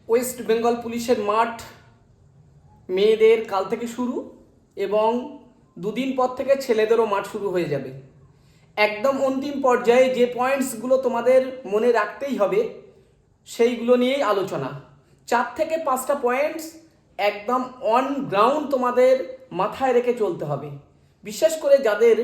West Bengal পুলিশের মাঠ মেয়েদের কাল থেকে শুরু এবং দুদিন পর থেকে ছেলেদেরও মাঠ শুরু হয়ে যাবে। একদম অন্তিম পর্যায়ে যে পয়েন্টসগুলো তোমাদের মনে রাখতেই হবে সেইগুলো নিয়েই আলোচনা। 4 থেকে 5টা পয়েন্টস একদম অন গ্রাউন্ড তোমাদের মাথায় রেখে চলতে হবে। বিশেষ করে যাদের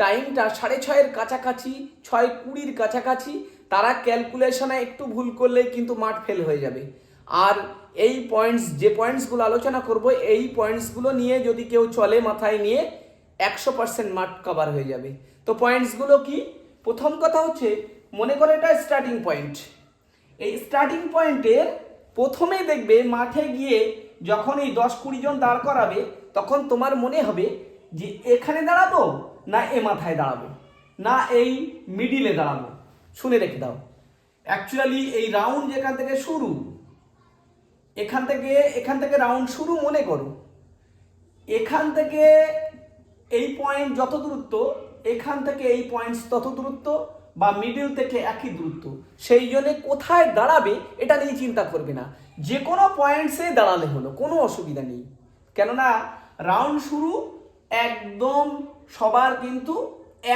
টাইমটা 6:30-এর কাছাকাছি, 6:20-র কাছাকাছি, তারা ক্যালকুলেশনে একটু ভুল করলে কিন্তু মাঠ ফেল হয়ে যাবে। আর এই যে পয়েন্টসগুলো আলোচনা করব, এই পয়েন্টসগুলো নিয়ে যদি কেউ চলে মাথায় নিয়ে 100% মাঠ কভার হয়ে যাবে। তো পয়েন্টসগুলো কি? প্রথম কথা হচ্ছে, মনে করে এটা স্টার্টিং পয়েন্ট। এই স্টার্টিং পয়েন্টের প্রথমেই দেখবে মাঠে গিয়ে যখন এই 10-20 জন দাঁড় করাবে, তখন তোমার মনে হবে যে এখানে দাঁড়াবো না এ মাথায় দাঁড়াবো না এই মিডিলে দাঁড়াবো। শুনে রেখে দাও, অ্যাকচুয়ালি এই রাউন্ড যেখান থেকে শুরু, এখান থেকে রাউন্ড শুরু মনে করো, এখান থেকে এই পয়েন্ট যত দূরত্ব, এখান থেকে এই পয়েন্টস তত দূরত্ব, বা মিডিল থেকে একই দূরত্ব। সেই জন্য কোথায় দাঁড়াবে এটা নিয়ে চিন্তা করবে না, যে কোনো পয়েন্টসে দাঁড়ালে হলো, কোনো অসুবিধা নেই। কেননা রাউন্ড শুরু একদম সবার কিন্তু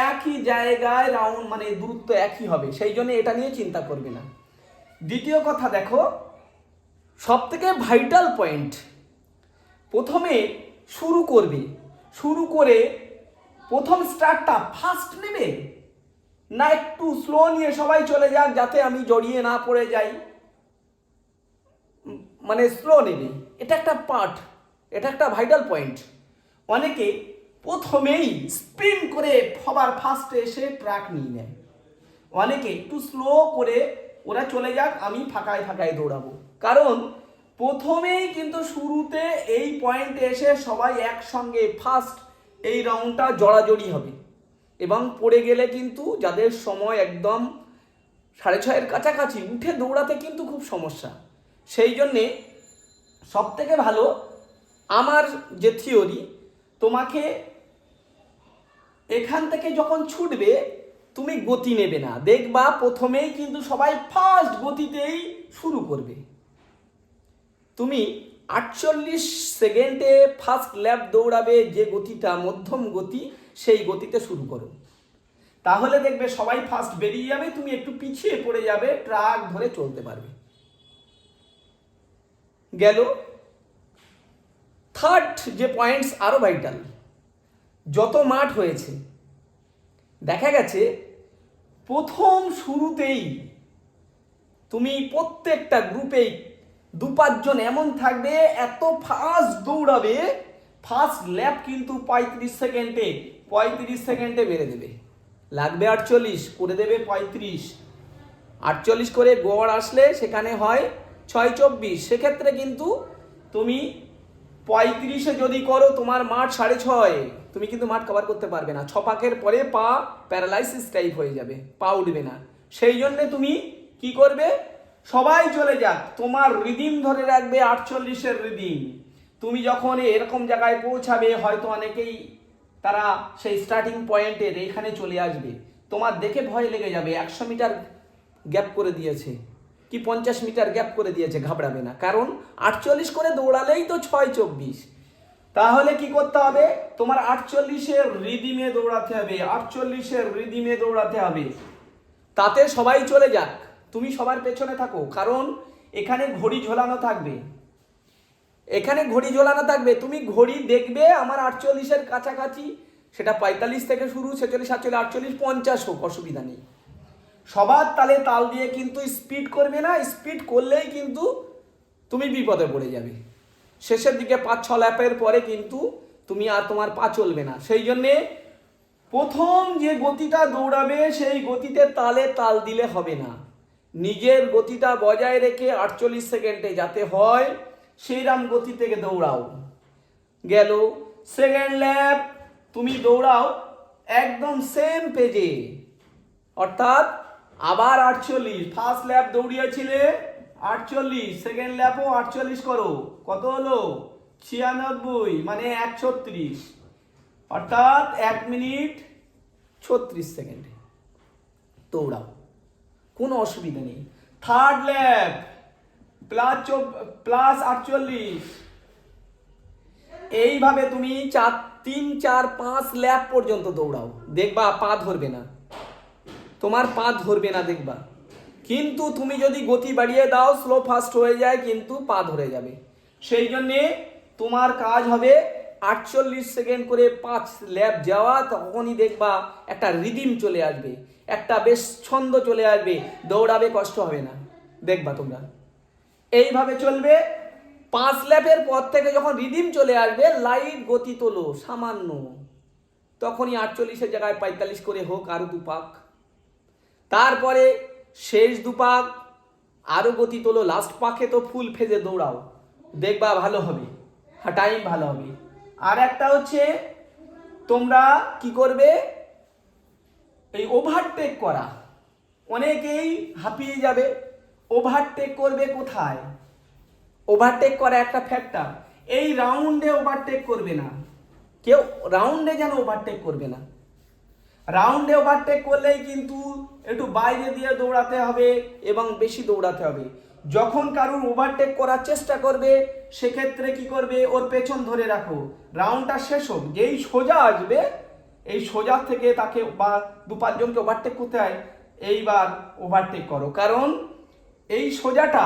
একই জায়গায় রাউন্ড, মানে দূরত্ব একই হবে, সেই জন্য এটা নিয়ে চিন্তা করবে না। দ্বিতীয় কথা দেখো, সব থেকে ভাইটাল পয়েন্ট, প্রথমে শুরু করে প্রথম স্টার্টটা ফাস্ট নেবে না একটু স্লো নিয়ে সবাই চলে যাক, যাতে আমি জড়িয়ে না পড়ে যাই, মানে স্লো নেবে। এটা একটা পার্ট, এটা একটা ভাইটাল পয়েন্ট। অনেকে প্রথমেই স্প্রিন্ট করে সবার ফার্স্টে এসে ট্র্যাক নিয়ে নেয়, অনেকে একটু স্লো করে ওরা চলে যাক, আমি ফাঁকায় দৌড়াবো। কারণ প্রথমেই কিন্তু শুরুতে এই পয়েন্টে এসে সবাই একসঙ্গে ফার্স্ট এই রাউন্ডটা জড়াজড়ি হবে, এবং পড়ে গেলে কিন্তু যাদের সময় একদম 6:30-এর কাছাকাছি, উঠে দৌড়াতে কিন্তু খুব সমস্যা। সেই জন্যে সব থেকে ভালো, আমার যে থিওরি, তোমাকে এখান থেকে যখন ছুটবে তুমি গতি নেবে না, দেখবা প্রথমেই কিন্তু সবাই ফার্স্ট গতিতেই শুরু করবে। তুমি 48 সেকেন্ডে ফার্স্ট ল্যাপ দৌড়াবে, যে গতিটা মধ্যম গতি, সেই গতিতে শুরু করো। তাহলে দেখবে সবাই ফার্স্ট বেরিয়ে যাবে, তুমি একটু পিছিয়ে পড়ে যাবে, ট্রাক ধরে চলতে পারবে। গেল। থার্ড যে পয়েন্টস আরো ভাইটাল, যত মাঠ হয়েছে দেখা গেছে প্রথম শুরুতেই তুমি প্রত্যেকটা গ্রুপেই 2-5 জন এমন থাকবে, এত ফাস্ট দৌড়াবে, ফার্স্ট ল্যাপ কিন্তু 35 সেকেন্ডে মেরে দেবে। লাগবে 48, করে দেবে 35। 48 করে গড় আসলে সেখানে হয় 6:24। সেক্ষেত্রে কিন্তু তুমি 35-এ যদি করো, তোমার মাঠ 6:30, তুমি কিন্তু মাঠ কভার করতে পারবে না। 6 পাকের পরে পা প্যারালাইসিস টাইপ হয়ে যাবে, পা উঠবে না। সেই জন্য তুমি কি করবে, সবাই চলে যাক, তোমার রিদিম ধরে রাখবে 48-এর রিদিম। তুমি যখন এরকম জায়গায় পৌঁছাবে, হয়তো অনেকেই তারা সেই স্টার্টিং পয়েন্টের এখানে চলে আসবে, তোমার দেখে ভয় লেগে যাবে, 100 মিটার গ্যাপ করে দিয়েছে কি 50 মিটার গ্যাপ করে দিয়েছে, ঘাবড়াবে না, কারণ 48 করে দৌড়ালেই তো 6:24। তাহলে কি করতে হবে, তোমার 48-এর রিদিমে দৌড়াতে হবে, 48-এর রিদিমে দৌড়াতে হবে। তাতে সবাই চলে যাক, তুমি সবার পেছনে থাকো, কারণ এখানে ঘড়ি ঝোলানো থাকবে, তুমি ঘড়ি দেখবে আমার 48-এর কাছাকাছি, সেটা 45 থেকে শুরু, 46, 47, 48, 50 হোক, অসুবিধা নেই। সবার তালে তাল দিয়ে কিন্তু স্পিড করবে না, স্পিড করলেই কিন্তু তুমি বিপদে পড়ে যাবে। শেষের দিকে 5-6 ল্যাপের পরে কিন্তু তুমি আর তোমার পা চলবে না। সেই জন্যে প্রথম যে গতিটা দৌড়াবে, সেই গতিতে তালে তাল দিলে হবে না, নিজের গতিটা বজায় রেখে 48 সেকেন্ডে যাতে হয় সেইরকম গতি থেকে দৌড়াও। গেল। সেকেন্ড ল্যাপ তুমি দৌড়াও একদম সেম পেজে, অর্থাৎ আবার 48। ফার্স্ট ল্যাপ দৌড়িয়েছিলে 48, সেকেন্ড ল্যাপও 48 করো, কত হলো 96, মানে 1:36, অর্থাৎ 1 মিনিট 36 সেকেন্ডে দৌড়াও, কোনো অসুবিধা নেই। থার্ড ল্যাপ প্লাস 48। এইভাবে তুমি 3, 4, 5 ল্যাপ পর্যন্ত দৌড়াও, দেখবা পা ধরবে না, তোমার পা ধরবে না দেখবা। কিন্তু তুমি যদি গতি বাড়িয়ে দাও, স্লো ফাস্ট হয়ে যায়, কিন্তু পা ধরে যাবে। সেই জন্যে তোমার কাজ হবে 48 সেকেন্ড করে 5 ল্যাপ যাওয়া, তখনই দেখবা একটা রিদিম চলে আসবে, একটা বেশ ছন্দ চলে আসবে, দৌড়াবে কষ্ট হবে না, দেখবা তোমরা। এইভাবে চলবে 5 ল্যাপের পর থেকে যখন রিদিম চলে আসবে, লাইট গতি তোলো সামান্য, তখনই 48-এর জায়গায় 45 করে হোক, আরো 2 পাক। তারপরে শেষ 2 পাক আরো গতি তোলো, লাস্ট পাকে তো ফুল ফেজে দৌড়াও, দেখবা ভালো হবে, টাইম ভালো হবে। আর একটা হচ্ছে তোমরা কি করবে, এই ওভারটেক করা, অনেকেই হাঁপিয়ে যাবে। ওভারটেক করবে কোথায়? ওভারটেক করা একটা ফ্যাক্টর, এই রাউন্ডে ওভারটেক করবে না কেউ, রাউন্ডে যেন ওভারটেক করবে না। রাউন্ডে ওভারটেক করলেই কিন্তু একটু বাইরে দিয়ে দৌড়াতে হবে এবং বেশি দৌড়াতে হবে। যখন কারুর ওভারটেক করার চেষ্টা করবে, সেক্ষেত্রে কি করবে, ওর পেছন ধরে রাখো, রাউন্ডটা শেষ হোক, যেই সোজা আসবে, এই সোজা থেকে তাকে বা 2-5 জনকে ওভারটেক করতে হয়, এইবার ওভারটেক করো। কারণ এই সোজাটা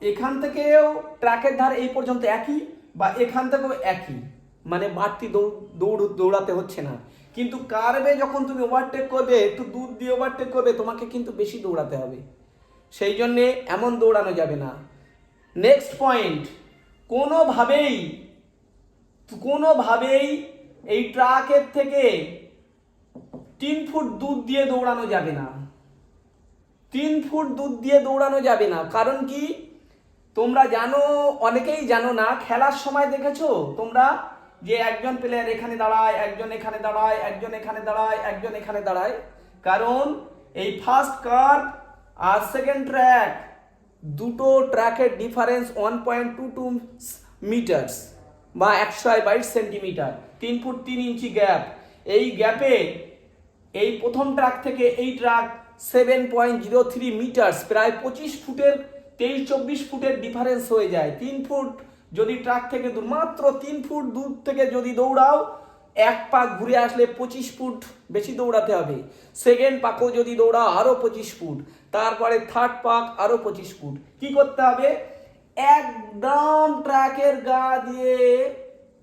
এখান থেকেও ট্র্যাকের ধার এই পর্যন্ত একই, বা এখান থেকেও একই, মানে বাড়তি দৌড়াতে হচ্ছে না। কিন্তু কার্ভে যখন তুমি ওভারটেক করবে, একটু দূর দিয়ে ওভারটেক করবে, তোমাকে কিন্তু বেশি দৌড়াতে হবে, সেই জন্যে এমন দৌড়ানো যাবে না। নেক্সট পয়েন্ট, কোনোভাবেই এই ট্রাকের থেকে 3 ফুট দূর দিয়ে দৌড়ানো যাবে না, 3 ফুট দূর দিয়ে দৌড়ানো যাবে না। কারণ কি, তোমরা জানো, অনেকেই জানো না, খেলার সময় দেখেছো তোমরা যে একজন প্লেয়ার এখানে দাঁড়ায়, একজন এখানে দাঁড়ায়, একজন এখানে দাঁড়ায়, একজন এখানে দাঁড়ায়। কারণ এই ফার্স্ট কার্ভ আর সেকেন্ড ট্র্যাক, দুটো ট্র্যাকের ডিফারেন্স 1.22 মিটার্স বা 122 সেন্টিমিটার, 3 ফুট 3 ইঞ্চি গ্যাপ। এই গ্যাপে এই প্রথম ট্র্যাক থেকে এই ট্র্যাক 7.03 মিটার্স, প্রায় 25 ফুটের 23-24 ফুটের ডিফারেন্স হয়ে যায়। 3 ফুট যদি ট্র্যাক থেকে দূর, মাত্র 3 ফুট দূর থেকে যদি দৌড়াও, এক পাক ঘুরে আসলে 25 ফুট বেশি দৌড়াতে হবে। সেকেন্ড পাকও যদি দৌড়াও আরো 25 ফুট, তারপরে থার্ড পাক আরো 25 ফুট। কি করতে হবে, একদম ট্র্যাকের গা দিয়ে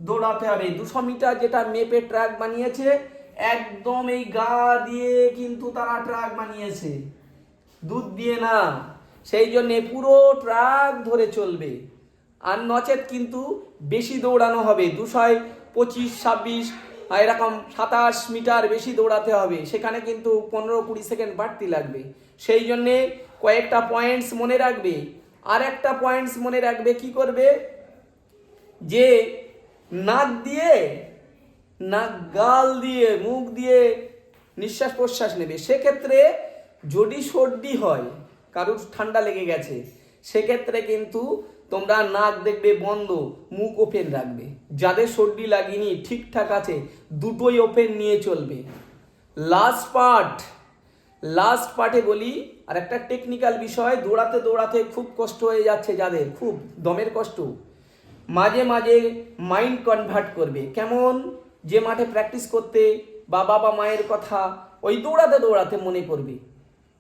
দৌড়াতে হবে। 200 মিটার যেটা মেপে ট্র্যাক বানিয়েছে, একদম এই গা দিয়ে কিন্তু তারা ট্র্যাক বানিয়েছে, দুধ দিয়ে না। সেই জন্যে পুরো ট্র্যাক ধরে চলবে, আর নচেত কিন্তু বেশি দৌড়ানো হবে। 225, 26 এরকম 27 মিটার বেশি দৌড়াতে হবে, সেখানে কিন্তু 15-20 সেকেন্ড বাড়তি লাগবে। সেই জন্যে কয়েকটা পয়েন্টস মনে রাখবে। আর একটা পয়েন্টস মনে রাখবে, কি করবে, যে নাক দিয়ে, নাক, গাল দিয়ে, মুখ দিয়ে নিঃশ্বাস প্রশ্বাস নেবে। সেক্ষেত্রে যদি সর্দি হয়, কারুর ঠান্ডা লেগে গেছে, সেক্ষেত্রে কিন্তু তোমরা নাক দেখবে বন্ধ, মুখ ওপেন রাখবে। যাদের সর্দি লাগেনি, ঠিকঠাক আছে, দুটোই ওপেন নিয়ে চলবে। লাস্ট পার্টে বলি আর একটা টেকনিক্যাল বিষয়, দৌড়াতে দৌড়াতে খুব কষ্ট হয়ে যাচ্ছে যাদের, খুব দমের কষ্ট, মাঝে মাঝে মাইন্ড কনভার্ট করবে। কেমন, যে মাঠে প্র্যাকটিস করতে বা বাবা মায়ের কথা ওই দৌড়াতে দৌড়াতে মনে করবে,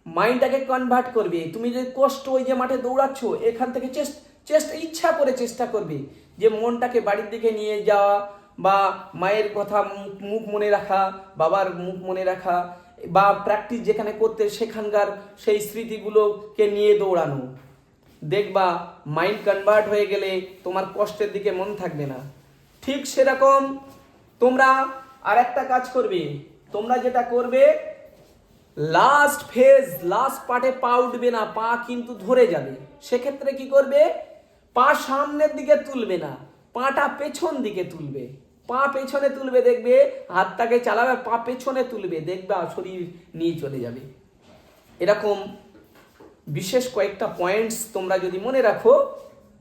মাইন্ডটাকে কনভার্ট করবে। তুমি যে কষ্ট, ওই যে মাঠে দৌড়াচ্ছ, এখান থেকে ইচ্ছা করে চেষ্টা করবে যে মনটাকে বাড়ির দিকে নিয়ে যাওয়া, বা মায়ের কথা, মুখ মনে রাখা, বাবার মুখ মনে রাখা, বা প্র্যাকটিস যেখানে করতে সেখানকার সেই স্মৃতিগুলোকে নিয়ে দৌড়ানো। দেখবা মাইন্ড কনভার্ট হয়ে গেলে তোমার কষ্টের দিকে মন থাকবে না। ঠিক সেরকম তোমরা আর একটা কাজ করবে, তোমরা যেটা করবে, লাস্ট ফেজ, লাস্ট পার্টে পা উঠবে না, পা কিন্তু ধরে যাবে। সেক্ষেত্রে কি করবে, পা সামনের দিকে তুলবে না, পাটা পেছন দিকে তুলবে। পা পেছনে তুলবে, দেখবে হাতটাকে চালাবে, পা পেছনে তুলবে, দেখবে শরীর নিয়ে চলে যাবে। এরকম বিশেষ কয়েকটা পয়েন্টস তোমরা যদি মনে রাখো,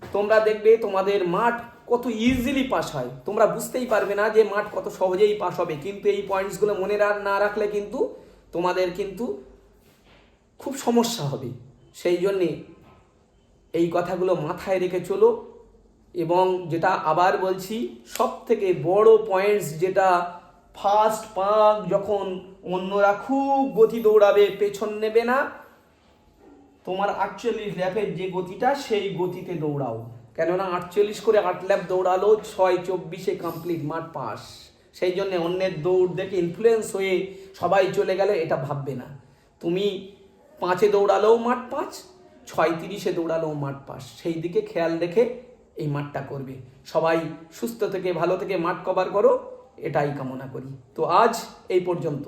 তোমরা দেখবে তোমাদের মাঠ কত ইজিলি পাস হয়। তোমরা বুঝতেই পারবে না যে মাঠ কত সহজেই পাস হবে। কিন্তু এই পয়েন্টসগুলো মনে না রাখলে কিন্তু তোমাদের কিন্তু খুব সমস্যা হবে। সেই জন্যে এই কথাগুলো মাথায় রেখে চলো। এবং যেটা আবার বলছি, সব থেকে বড় পয়েন্টস যেটা, ফার্স্ট পাক যখন অন্যরা খুব গতি দৌড়াবে, পেছন নেবে না, তোমার 48 ল্যাপের যে গতিটা সেই গতিতে দৌড়াও। কেননা 48 করে 8 ল্যাপ দৌড়ালো, 6:24-এ কমপ্লিট, মাঠ পাস। সেই জন্য অন্যের দৌড় দেখে ইনফ্লুয়েন্স হয়ে সবাই চলে গেলে এটা ভাববে না। তুমি 5-এ দৌড়ালেও মাঠ পাস, 6:30-এ দৌড়ালেও মাঠ পাস, সেই দিকে খেয়াল রেখে এই মাঠটা করবে। সবাই সুস্থ থেকে ভালো থেকে মাঠ কভার করো, এটাই কামনা করি। তো আজ এই পর্যন্ত।